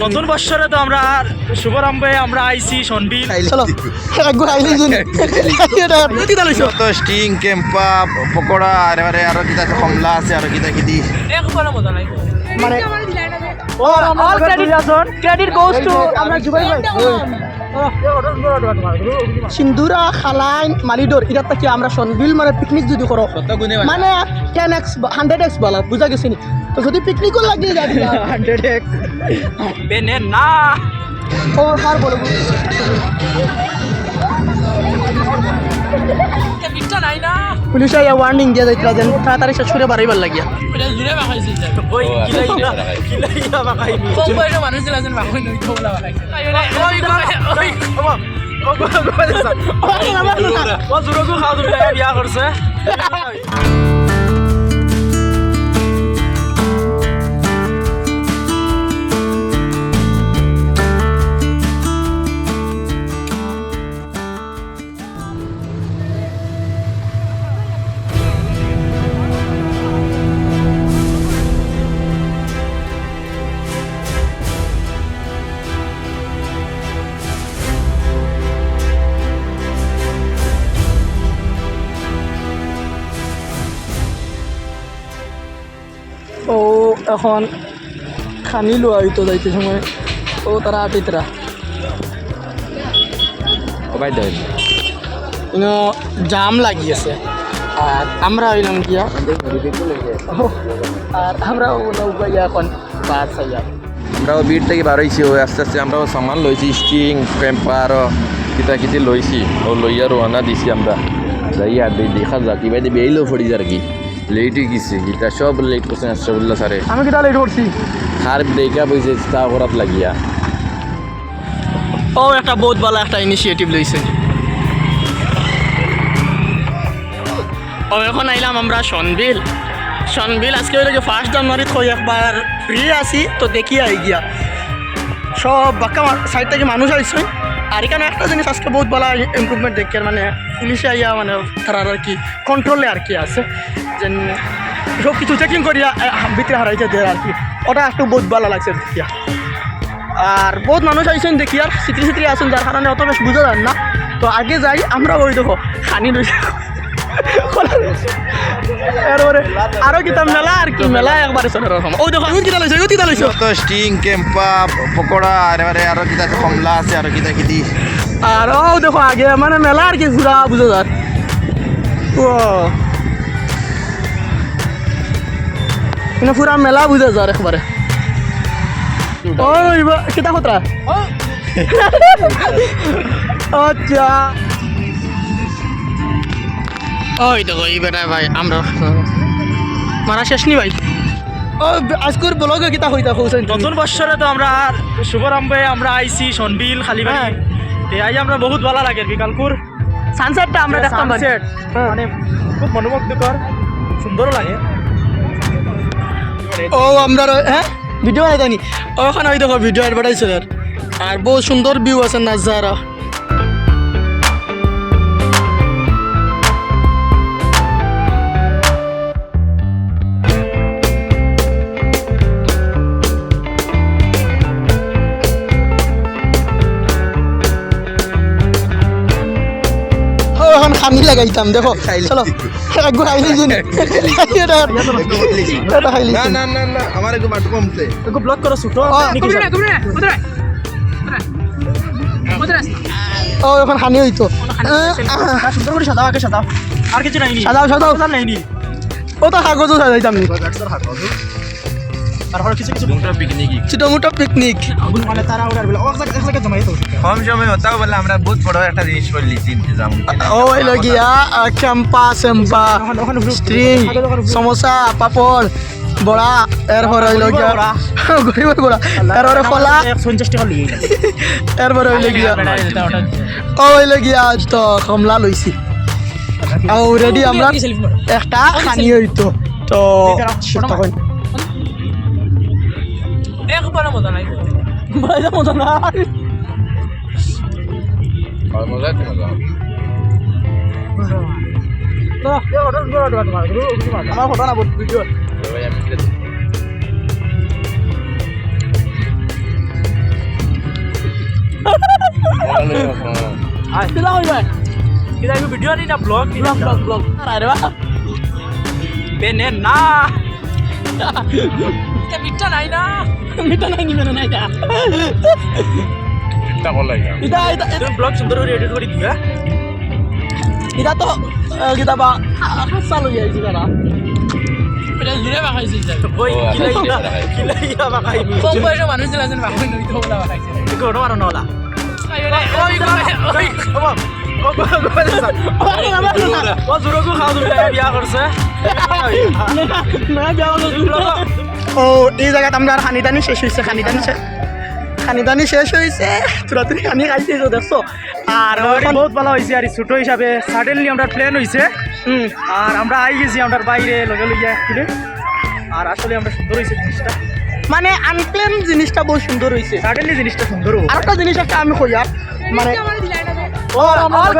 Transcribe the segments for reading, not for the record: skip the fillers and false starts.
নতুন বছরে তো আমরা শুভারম্ভে আমরা আইছি সনবিল চলো একবার আইলি জুনি এটা কি দালাইছো তো স্টিং কেম্পা পকোড়া আর কিতা কমলা আছে আর কিতা কিদি একবার মজা নাই মানে all credit goes to আমরা জুবাই ভাই সিন্দুরা খালাইন মালিডোর এটা কি আমরা সনবিল মানে পিকনিক যদি করো মানে 10x 100x বলা বুঝা গেছে নি তো যদি পিকনিকও লাগিয়ে যাবি 100x বেনে না ও হার বলো বিটটা নাই না পুলিশ আইয়া ওয়ার্নিং দিয়ে যাইতরা যেন তাড়াতাড়ি শেষ করে বাড়াইবার লাগিয়া এটা জুড়ে বাকাইছে ওই কিলাইয়া বাকাইনি কোন বড় মানুষ দিলাছেন বাকাই নই তোলা বাকাই ওই ও জুরগু খাও তুমি বিয়া করছে ও এখন খানি লোয়া হইতো যাইতে সময় ও তারা আটিতরা জাম লাগিয়েছে আর আমরা হইলাম গিয়া আর আমরা ইয়া এখন বাদ চাইয়া আমরাও বিট থেকে বার হয়েছি ওই আস্তে আস্তে আমরাও সামান লইছি স্টিং কেম্পা আর কিতা কিতি লইছি ও লইয়া রওনা দিছি আমরা যাই আর দেখা যাক কি ভাই বেইলো ফড়ি যার কি লেট হয়ে গেছে গীতা সব লেট করছেন আশরাফুল্লাহ স্যারে আমি কিটা লেট করছি খার ব্রেকআপ হয়েছে তা করাত লাগিয়া ও একটা বহুত ভালো একটা ইনিশিয়েটিভ লইছে ও এখন আইলাম আমরা সনবিল আজকে হইলে 1 জানুয়ারি তো একবার ফ্রি আছি তো দেখি আই গিয়া সব বাক্কা সাইড থেকে মানুষ আইছে আর এখানে একটা জিনিস আজকে বহুত ভালো ইমপ্রুভমেন্ট দেখি মানে পুলিশে আইয়া মানে তারা আর কি কন্ট্রোলে আর কি আছে যে সব কিছু চেকিং করিয়া ভিতরে হারাইছে দেয় আর কি ওটা একটু বহুত ভালো লাগছে দেখিয়া আর বহুত মানুষ আইসেন দেখি আর সিত্রি আসেন যার কারণে অত বেশ বুঝা যান না তো আগে যাই আমরা ওই দেখো খানি রয়েছে এরপরে আরো কিতাব মেলা আর কি মেলা একবারে চলে রকম ওই দেখো কিতা লাইছো তো স্টিং কেম্পা পকোড়া আর কিতা কমলা আছে আর কিতা কিদি আর ও দেখো আগে মানে মেলা আর কি ঘুরা বুঝা যার ও কিন্তু পুরা মেলা বুঝা যার একবারে ওই কিতা খতরা আচ্ছা ওই দেখো এই বেটা ভাই আমরা মারা শেষ নি ভাই ও আজকের ব্লগে কিতা হইতা কইছেন নতুন বছরে তো আমরা শুভারম্ভে আমরা আইছি সনবিল খালিবাড়ি তে আই আমরা বহুত ভালো লাগে বিকালপুর সানসেটটা আমরা দেখতাম সানসেট মানে খুব মনোমুগ্ধকর সুন্দর লাগে ও আমরা হ্যাঁ ভিডিও বানাইতানি ওখানে ওই দেখো ভিডিও অ্যাডভার্টাইজ আর বহু সুন্দর ভিউ আছে নাজারা এখন খানি লাগাইতাম দেখো চলো একবার আইলি জুনি এটা খাইলি না না না না আমার একটু বাট কমছে একটু ব্লক করো সুটো ও এখন খানি হইতো সুন্দর করে সাদাও আগে সাদাও আর কিছু নাই সাদাও নাইনি ও তো কাগজও সাজাইতাম নি তারপর কিছু পিকনিক ছোটো মোটো পিকনিক মানে তারা ওরা বলে এক জায়গায় জমাই তো কম সময় হতাও বলে আমরা বহুত বড় একটা জিনিস করলিছি ইন্তজাম ও হইলো গিয়া ক্যাম্পা সেম্পা স্ট্রিং সমোসা পাপড় বড়া এরপরে হইলো গিয়া গরিবের বড়া এরপরে ফলা 50 টাকা লিয়ে এরপরে হইলো গিয়া ও হইলো গিয়া তো কমলা লইছি অলরেডি আমরা একটা খানি হইতো তো তখন একবার মজা নাই মজা না মজা আছে মজা আমার ফটো না ভিডিও কিলা কইবা কিলা আমি ভিডিও নি না ব্লগ নি ব্লগ আরে বাহ বেনে না এটা মিঠা নাই না মিটা নাই নি মানে নাই এটা এটা তুমি ব্লগ সুন্দর করে এডিট করে দিবা এটা তো কিতা বা চালু যাইছি দাদা এটা জুড়ে বাখাইছে ওই কিলা ইয়া বাখাইবি কম বয়সে মানুষ ছিল যেন বাখাই নই তো বলা বাখাইছে কোনো মারো নলা ও জুরকু খাও তুমি বিয়া করছে ও এই জায়গাতে আমরা খানিদানি শেষ হয়েছে খানিদানি শেষ হয়েছে তোরা তুমি খানি খাইছিস দেখছো আর বহুত ভালো হয়েছে আর ছোট হিসাবে সাডেনলি আমরা প্ল্যান হয়েছে আর আমরা আই গেছি আমরা বাইরে লগে লগে ফিরে আর আসলে আমরা সুন্দর হয়েছে জিনিসটা মানে আনপ্লেন জিনিসটা বহু সুন্দর হয়েছে সাডেনলি জিনিসটা সুন্দর আর একটা জিনিস একটা আমি কইয়া মানে অল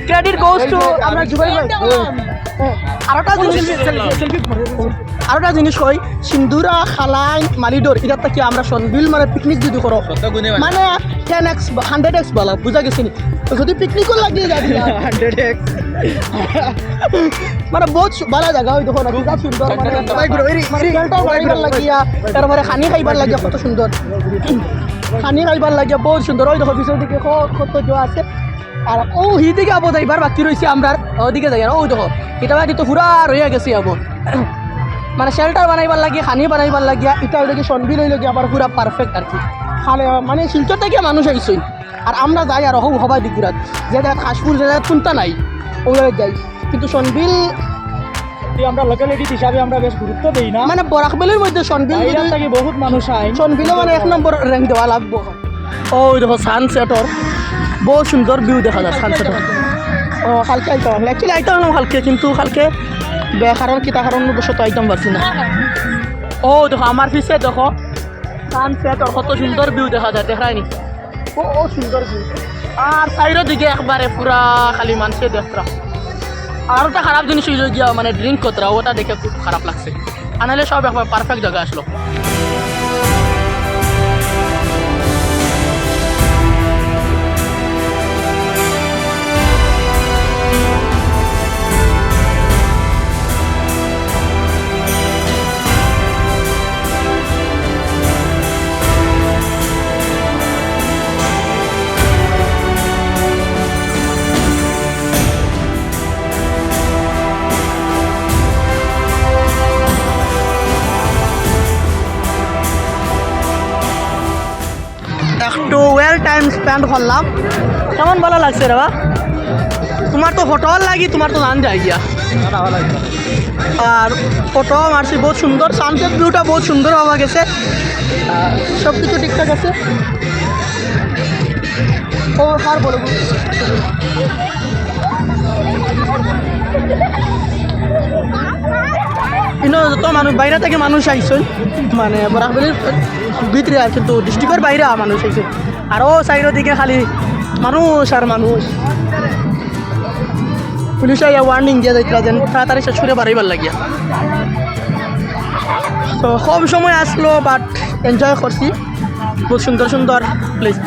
ক্রেডিট গোজ টু আমরা জুবাই ভাই আর একটা জিনিস কই সিন্দুরা খালাই মালিডোর এটা কি আমরা সনবিল মানে পিকনিক যদি করো মানে 10x 100x বলা বুঝা গেছে নি যদি পিকনিকও লাগিয়ে যাবি 100x মানে বহুত ভালো জায়গা ওই দেখো না খুব সুন্দর মানে খাইবার লাগিয়া তারপরে খানি খাইবার লাগিয়া কত সুন্দর খানি খাইবার লাগিয়া বহুত সুন্দর ওই দেখো পিছন দিকে কত জোয়া আছে আর ও হিদিকে আবো যাইবার বাকি রয়েছে আমরা ওদিকে যাই ওই দেখো এটা বাকি তো পুরা রয়ে গেছে আবো মানে শেল্টার বানাইবার লাগিয়া খানি বানাইবার লাগিয়া এটা ওইদিকে সনবিল হইল গিয়ে আবার পুরা পারফেক্ট আর কি খালে মানে শিলচর থেকে মানুষ আইসই আর আমরা যাই আর হবাই দিকুরাত যে জায়গা খাসপুর যে জায়গা তুলতা নাই ওই যাই কিন্তু সনবিল আমরা লোকালিটি হিসাবে আমরা বেশ গুরুত্ব দেই না মানে বরাকবেলের মধ্যে সনবিল থেকে বহুত মানুষ আয় সনবিলও মানে 1 নম্বর র্যাঙ্ক দেওয়া লাগবো ওই দেখো সানসেটর বহুত সুন্দর ভিউ দেখা যায় সানসেটর ও কালকে আইতাম অ্যাকচুয়ালি আইতাম না কালকে কিন্তু কালকে কারণ কিতা কারণ বসত আইতাম পারছি না ও দেখো আমার পিছে দেখো সানসেটর কত সুন্দর ভিউ দেখা যায় দেখায়নি ও সুন্দর ভিউ আর সাইডের দিকে একবারে পুরা খালি মানুষে দেখরা আর একটা খারাপ জিনিস হইল গিয়া মানে ড্রিঙ্ক করতরা ওটা দেখে খুব খারাপ লাগছে আনালে সব একবার পারফেক্ট জায়গা আসলো একটু ওয়েল টাইম স্পেন্ড করলাম কেমন ভালো লাগছে রে বা তোমার তো হোটেল লাগি তোমার তো নাম যায় গিয়া আর ফটো মারছি বহুত সুন্দর সানসেট ভিউটা বহুত সুন্দর হওয়া গেছে সব কিছু ঠিকঠাক আছে ও আর বলো কিন্তু যত মানুষ বাইরে থেকে মানুষ আইসই মানে বরাকবেলির ভিতরে আর কিন্তু ডিস্ট্রিক্টের বাইরে মানুষ আইসে আরও সাইডের দিকে খালি মানুষ আর মানুষ পুলিশ আইয়া ওয়ার্নিং দিয়ে যাইতরা যেন তাড়াতাড়ি শেষ করে বাড়াইবার লাগিয়া তো কম সময় আসলো বাট এনজয় করছি বহুত সুন্দর সুন্দর প্লেস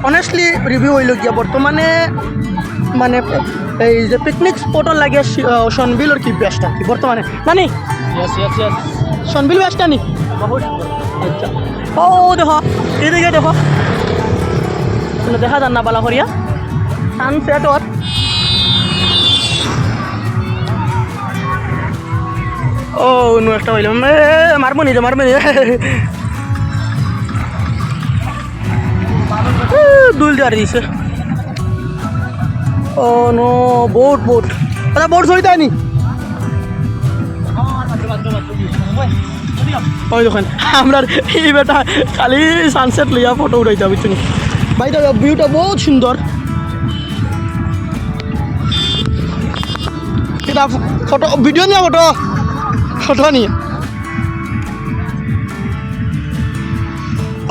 অনেস্টলি রিভিউ হইল গিয়া বর্তমানে মানে এই যে পিকনিক স্পটর লাগে সনবিলর কি বেস্ট আর কি বর্তমানে নানি সনবিল বেস্ট নি আচ্ছা ও দেখো এদিকে দেখো দেখা যান না বালা করিয়া সানসেটর ও নু একটা হইল মারবো নি দুল দেওয়ার দিছে ও নো বোট দাদা বোট ধরিতে আনি ওই দেখেন আমরা এই বেটা খালি সানসেট লইয়া ফটো উঠাইতে হবে তুমি ভাই তো ভিউটা বহুত সুন্দর এটা ফটো ভিডিও নিয়ে ফটো নিয়ে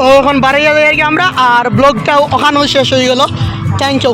ও এখন বাড়ি যাই আর কি আমরা আর ব্লগটাও ওখানেও শেষ হয়ে গেল থ্যাংক ইউ